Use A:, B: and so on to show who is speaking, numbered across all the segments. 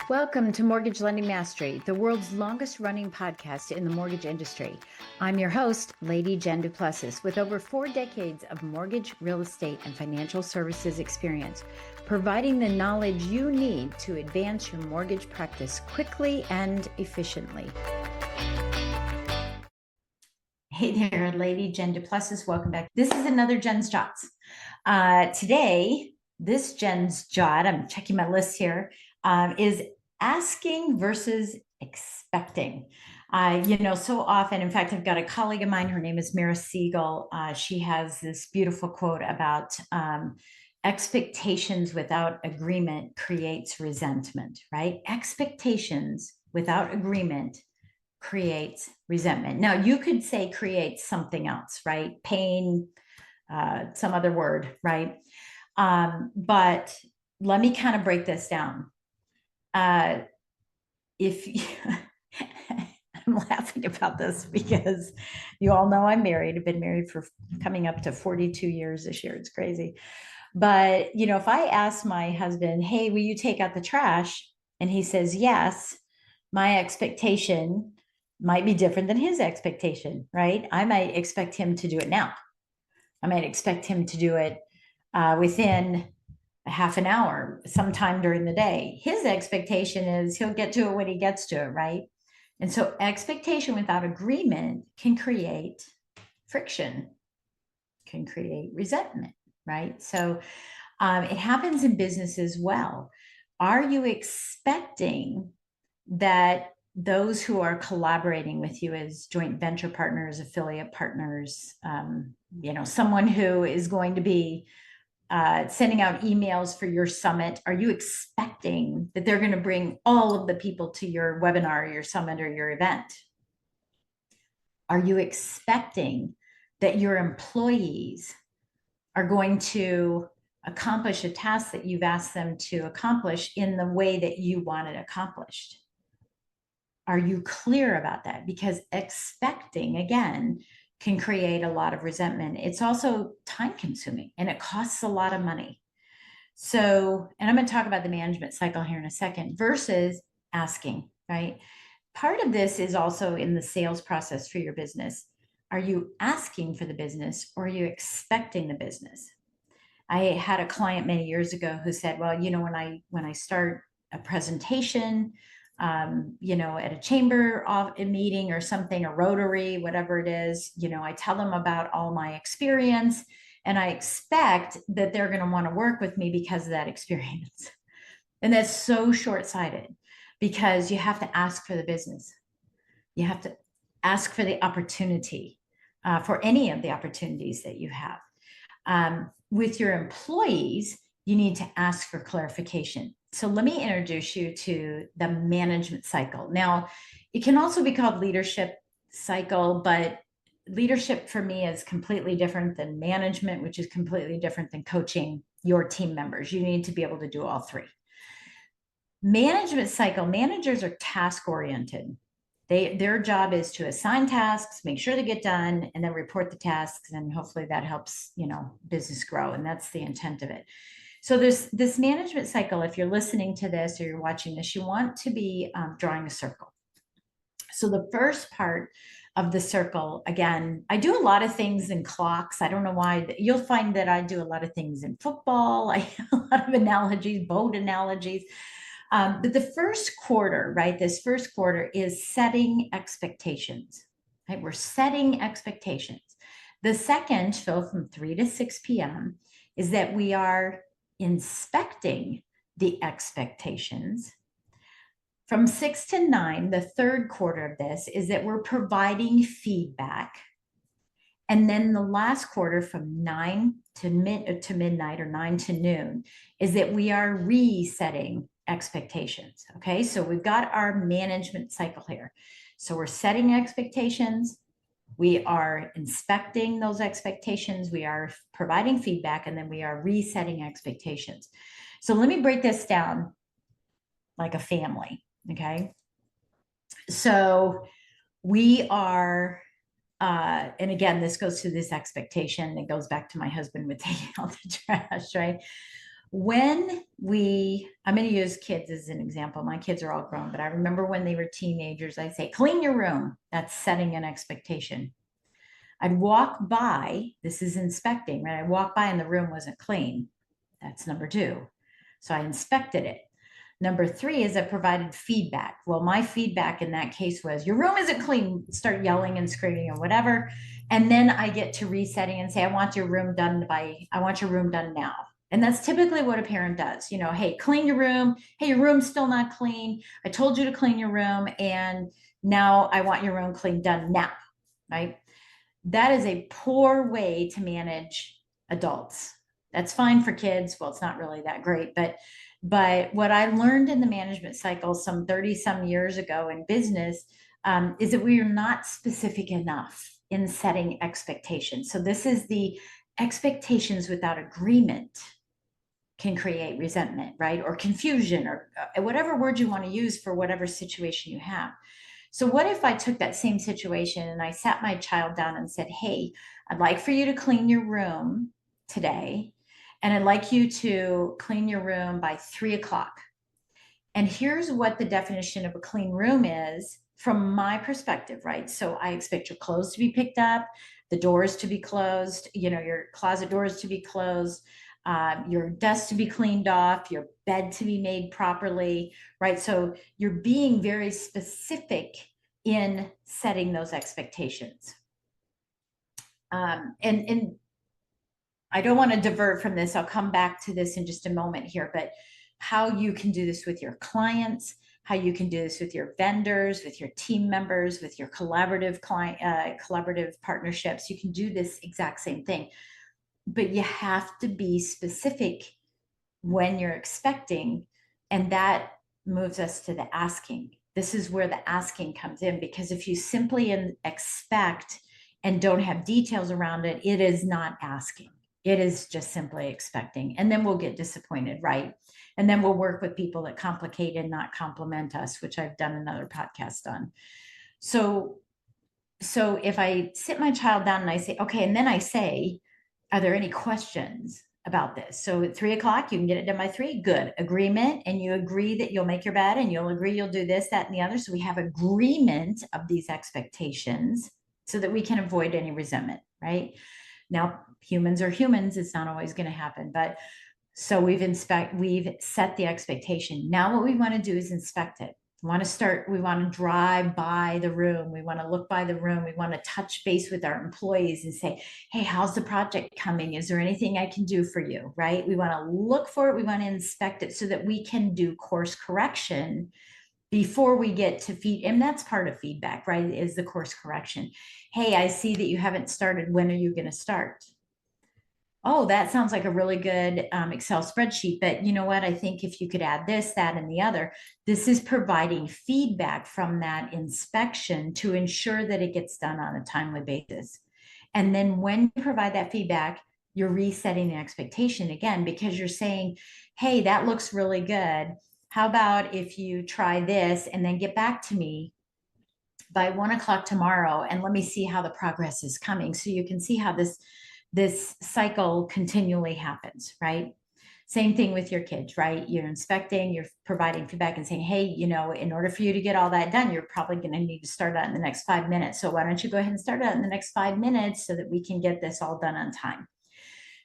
A: Welcome to Mortgage Lending Mastery, the world's longest running podcast in the mortgage industry. I'm your host, Lady Jen Du Plessis, with over 4 decades of mortgage, real estate, and financial services experience, providing the knowledge you need to advance your mortgage practice quickly and efficiently. Hey there, Lady Jen Du Plessis. Welcome back. This is another Jen's Jots. Today, this Jen's Jot, I'm checking my list here, is asking versus expecting. So often, in fact, I've got a colleague of mine, her name is Mara Siegel. She has this beautiful quote about expectations without agreement creates resentment, right? Expectations without agreement creates resentment. Now, you could say creates something else, right? Pain, some other word, right? But let me kind of break this down. If you, I'm laughing about this because you all know I'm married. I've been married for coming up to 42 years this year. It's crazy. But, if I ask my husband, hey, will you take out the trash? And he says, yes, my expectation might be different than his expectation, right? I might expect him to do it now. I might expect him to do it within a half an hour, sometime during the day. His expectation is he'll get to it when he gets to it, right? And so expectation without agreement can create friction, can create resentment, right? So it happens in business as well. Are you expecting that those who are collaborating with you as joint venture partners, affiliate partners, someone who is going to be sending out emails for your summit, are you expecting that they're going to bring all of the people to your webinar, your summit, or your event? Are you expecting that your employees are going to accomplish a task that you've asked them to accomplish in the way that you want it accomplished? Are you clear about that? Because expecting, again, can create a lot of resentment. It's also time consuming and it costs a lot of money. So, and I'm going to talk about the management cycle here in a second versus asking, right? Part of this is also in the sales process for your business. Are you asking for the business or are you expecting the business? I had a client many years ago who said, well, when I start a presentation, at a chamber meeting or something, a Rotary, whatever it is, I tell them about all my experience and I expect that they're going to want to work with me because of that experience. And that's so short-sighted because you have to ask for the business. You have to ask for the opportunity, for any of the opportunities that you have. With your employees, you need to ask for clarification. So let me introduce you to the management cycle. Now, it can also be called leadership cycle, but leadership for me is completely different than management, which is completely different than coaching your team members. You need to be able to do all three. Management cycle, managers are task-oriented. Their job is to assign tasks, make sure they get done, and then report the tasks, and hopefully that helps, business grow, and that's the intent of it. So there's this management cycle. If you're listening to this or you're watching this, you want to be drawing a circle. So the first part of the circle, again, I do a lot of things in clocks. I don't know why. You'll find that I do a lot of things in football. I have a lot of analogies, boat analogies. But the first quarter, right, this first quarter is setting expectations, right? We're setting expectations. The second, so from 3 to 6 p.m., is that we are inspecting the expectations. From 6 to 9, the third quarter of this is that we're providing feedback. And then the last quarter from 9 to midnight or 9 to noon is that we are resetting expectations. Okay, so we've got our management cycle here. So we're setting expectations, we are inspecting those expectations, we are providing feedback, and then we are resetting expectations. So let me break this down like a family. Okay, so we are and again, this goes to this expectation. It goes back to my husband with taking out the trash, right? I'm going to use kids as an example. My kids are all grown, but I remember when they were teenagers, I say, clean your room. That's setting an expectation. I'd walk by, this is inspecting, right? I'd walk by and the room wasn't clean. That's number two. So I inspected it. Number three is I provided feedback. Well, my feedback in that case was your room isn't clean, start yelling and screaming or whatever. And then I get to resetting and say, I want your room done now. And that's typically what a parent does. Hey, clean your room. Hey, your room's still not clean. I told you to clean your room. And now I want your room clean done now. Right. That is a poor way to manage adults. That's fine for kids. Well, it's not really that great, but what I learned in the management cycle some 30 some years ago in business is that we are not specific enough in setting expectations. So this is the expectations without agreement can create resentment, right? Or confusion, or whatever word you want to use for whatever situation you have. So what if I took that same situation and I sat my child down and said, hey, I'd like for you to clean your room today, and I'd like you to clean your room by 3 o'clock. And here's what the definition of a clean room is from my perspective, right? So I expect your clothes to be picked up, the doors to be closed, your closet doors to be closed, your desk to be cleaned off, your bed to be made properly, right? So you're being very specific in setting those expectations. And I don't want to divert from this. I'll come back to this in just a moment here, but how you can do this with your clients, how you can do this with your vendors, with your team members, with your collaborative partnerships. You can do this exact same thing, but you have to be specific when you're expecting. And that moves us to the asking. This is where the asking comes in, because if you simply expect and don't have details around it, it is not asking. It is just simply expecting. And then we'll get disappointed, right? And then we'll work with people that complicate and not compliment us, which I've done another podcast on. So if I sit my child down and I say, okay, and then I say, are there any questions about this? So at 3 o'clock, you can get it done by 3. Good. Agreement. And you agree that you'll make your bed, and you'll agree you'll do this, that, and the other. So we have agreement of these expectations so that we can avoid any resentment, right? Now, humans are humans. It's not always going to happen, but so we've set the expectation. Now what we want to do is inspect it. We want to drive by the room. We want to look by the room. We want to touch base with our employees and say, hey, how's the project coming? Is there anything I can do for you? Right? We want to look for it. We want to inspect it so that we can do course correction before we get to and that's part of feedback, right? Is the course correction. Hey, I see that you haven't started. When are you going to start? Oh, that sounds like a really good Excel spreadsheet. But you know what? I think if you could add this, that, and the other, this is providing feedback from that inspection to ensure that it gets done on a timely basis. And then when you provide that feedback, you're resetting the expectation again, because you're saying, hey, that looks really good. How about if you try this and then get back to me by 1 o'clock tomorrow, and let me see how the progress is coming. So you can see how this cycle continually happens, right? Same thing with your kids, right? You're inspecting, you're providing feedback and saying, hey, in order for you to get all that done, you're probably going to need to start out in the next 5 minutes. So why don't you go ahead and start out in the next 5 minutes so that we can get this all done on time?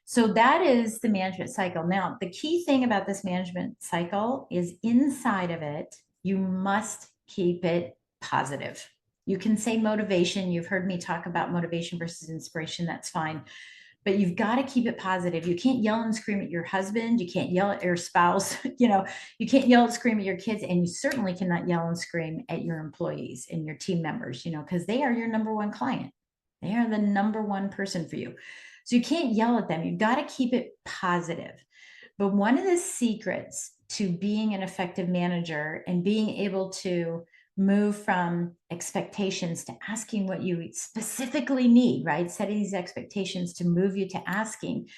A: So that is the management cycle. Now, the key thing about this management cycle is inside of it, you must keep it positive. You can say motivation. You've heard me talk about motivation versus inspiration. That's fine. But you've got to keep it positive. You can't yell and scream at your husband. You can't yell at your spouse. You can't yell and scream at your kids. And you certainly cannot yell and scream at your employees and your team members, because they are your number one client. They are the number one person for you. So you can't yell at them. You've got to keep it positive. But one of the secrets to being an effective manager and being able to move from expectations to asking what you specifically need, right? Setting these expectations to move you to asking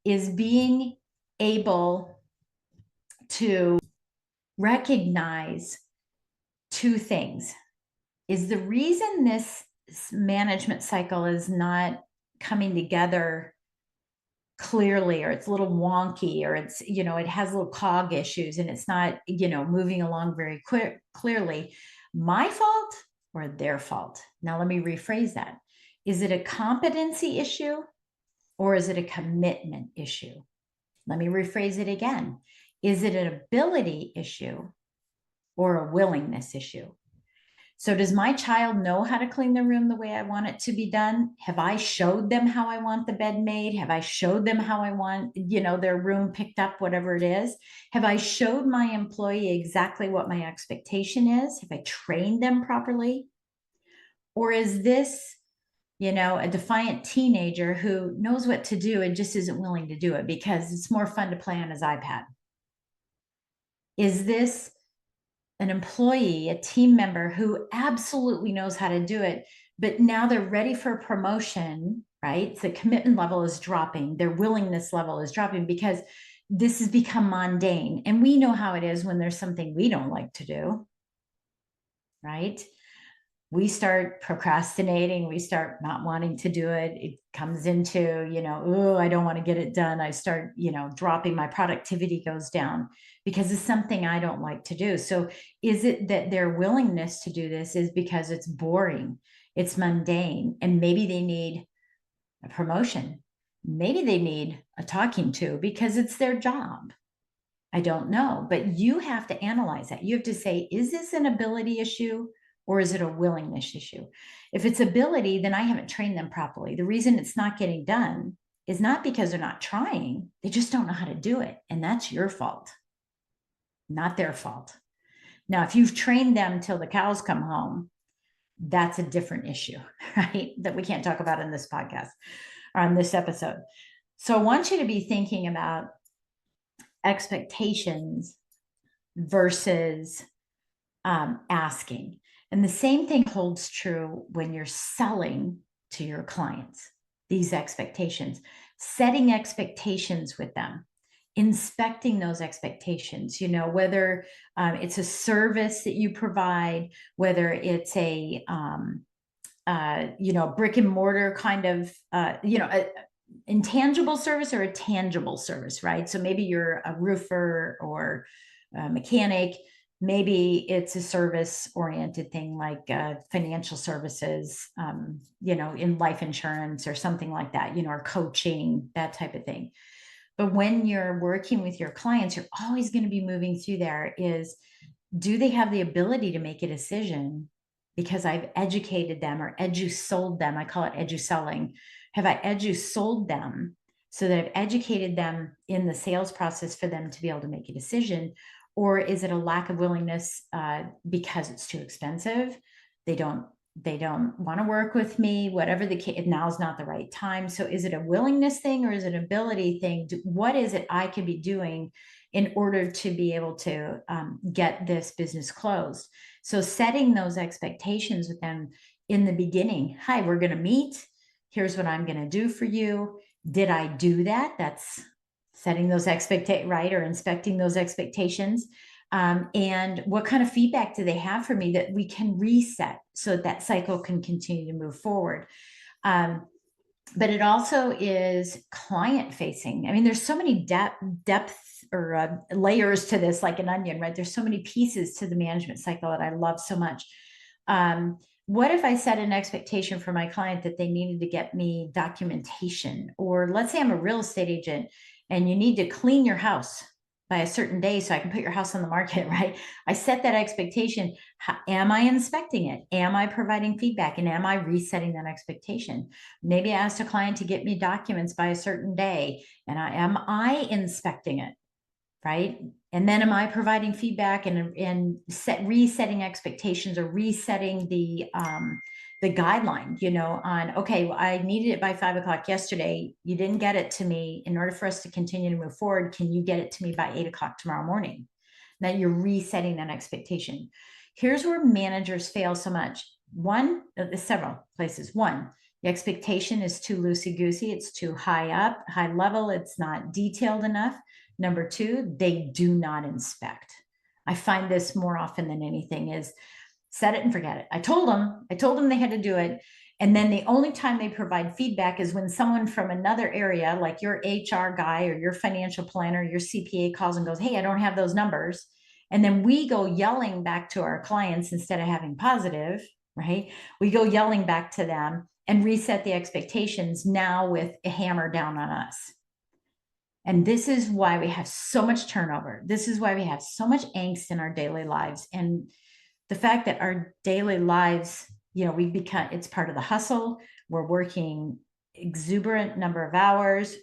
A: is being able to recognize two things. Is the reason this management cycle is not coming together clearly, or it's a little wonky, or it's, it has little cog issues and it's not, moving along very clearly. My fault or their fault? Now, let me rephrase that. Is it a competency issue or is it a commitment issue? Let me rephrase it again. Is it an ability issue or a willingness issue? So does my child know how to clean the room the way I want it to be done? Have I showed them how I want the bed made? Have I showed them how I want, their room picked up, whatever it is? Have I showed my employee exactly what my expectation is? Have I trained them properly? Or is this, a defiant teenager who knows what to do and just isn't willing to do it because it's more fun to play on his iPad? Is this an employee, a team member who absolutely knows how to do it, but now they're ready for a promotion, right? The commitment level is dropping, their willingness level is dropping because this has become mundane. And we know how it is when there's something we don't like to do, right? We start procrastinating, we start not wanting to do it. It comes into, oh, I don't want to get it done. I start, dropping, my productivity goes down because it's something I don't like to do. So is it that their willingness to do this is because it's boring, it's mundane, and maybe they need a promotion? Maybe they need a talking to because it's their job. I don't know, but you have to analyze that. You have to say, is this an ability issue or is it a willingness issue? If it's ability, then I haven't trained them properly. The reason it's not getting done is not because they're not trying, they just don't know how to do it. And that's your fault, not their fault. Now, if you've trained them till the cows come home, that's a different issue, right? That we can't talk about in this podcast or on this episode. So I want you to be thinking about expectations versus asking. And the same thing holds true when you're selling to your clients, these expectations, setting expectations with them, inspecting those expectations, whether it's a service that you provide, whether it's a, brick and mortar kind of, intangible service or a tangible service, right? So maybe you're a roofer or a mechanic. Maybe it's a service oriented thing like financial services, in life insurance or something like that, or coaching, that type of thing. But when you're working with your clients, you're always going to be moving through there is, do they have the ability to make a decision because I've educated them or edu-sold them? I call it edu-selling. Have I edu-sold them so that I've educated them in the sales process for them to be able to make a decision? Or is it a lack of willingness because it's too expensive? They don't want to work with me, whatever the case, now is not the right time. So is it a willingness thing or is it an ability thing? What is it I could be doing in order to be able to get this business closed? So setting those expectations with them in the beginning. Hi, we're going to meet. Here's what I'm going to do for you. Did I do that? That's setting those expectations, right? Or inspecting those expectations. And what kind of feedback do they have for me that we can reset so that cycle can continue to move forward? But it also is client facing. I mean, there's so many depth or layers to this, like an onion, right? There's so many pieces to the management cycle that I love so much. What if I set an expectation for my client that they needed to get me documentation? Or let's say I'm a real estate agent and you need to clean your house by a certain day so I can put your house on the market, right? I set that expectation. Am I inspecting it? Am I providing feedback? And am I resetting that expectation? Maybe I asked a client to get me documents by a certain day, and am I inspecting it, right? And then am I providing feedback and resetting expectations or resetting the guideline, on, okay, well, I needed it by 5:00 yesterday. You didn't get it to me. In order for us to continue to move forward, can you get it to me by 8:00 tomorrow morning? Now you're resetting that expectation. Here's where managers fail so much. One, there's several places. One, the expectation is too loosey-goosey. It's too high up, high level. It's not detailed enough. Number two, they do not inspect. I find this more often than anything is set it and forget it. I told them they had to do it. And then the only time they provide feedback is when someone from another area, like your HR guy or your financial planner, your CPA calls and goes, hey, I don't have those numbers. And then we go yelling back to our clients instead of having positive, right? We go yelling back to them and reset the expectations now with a hammer down on us. And this is why we have so much turnover. This is why we have so much angst in our daily lives. And the fact that our daily lives, we become, it's part of the hustle. We're working exuberant number of hours.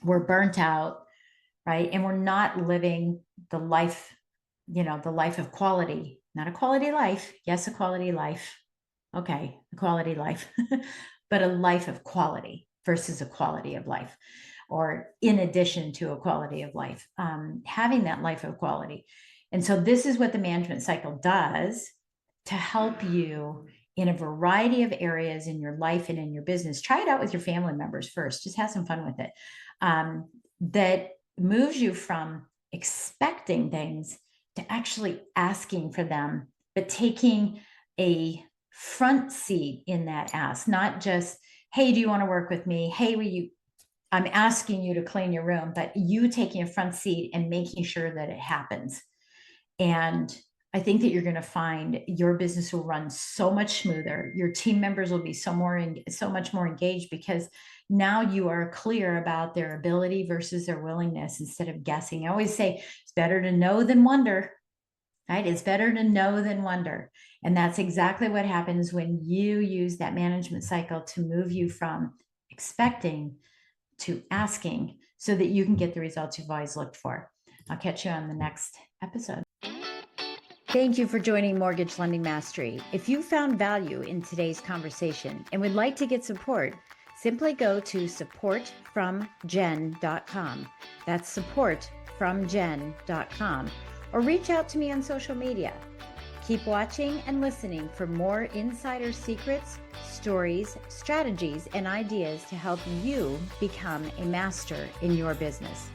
A: We're burnt out, right? And we're not living the life, the life of quality, not a quality life. Yes, a quality life. Okay, a quality life, but a life of quality versus a quality of life, or in addition to a quality of life, having that life of quality. And so this is what the management cycle does to help you in a variety of areas in your life and in your business. Try it out with your family members first. Just have some fun with it. That moves you from expecting things to actually asking for them, but taking a front seat in that ask, not just, hey, do you want to work with me? Hey, I'm asking you to clean your room, but you taking a front seat and making sure that it happens. And I think that you're going to find your business will run so much smoother. Your team members will be so much more engaged, because now you are clear about their ability versus their willingness instead of guessing. I always say it's better to know than wonder, right? It's better to know than wonder. And that's exactly what happens when you use that management cycle to move you from expecting to asking, so that you can get the results you've always looked for. I'll catch you on the next episode. Thank you for joining Mortgage Lending Mastery. If you found value in today's conversation and would like to get support, simply go to supportfromjen.com. That's supportfromjen.com, or reach out to me on social media. Keep watching and listening for more insider secrets, stories, strategies, and ideas to help you become a master in your business.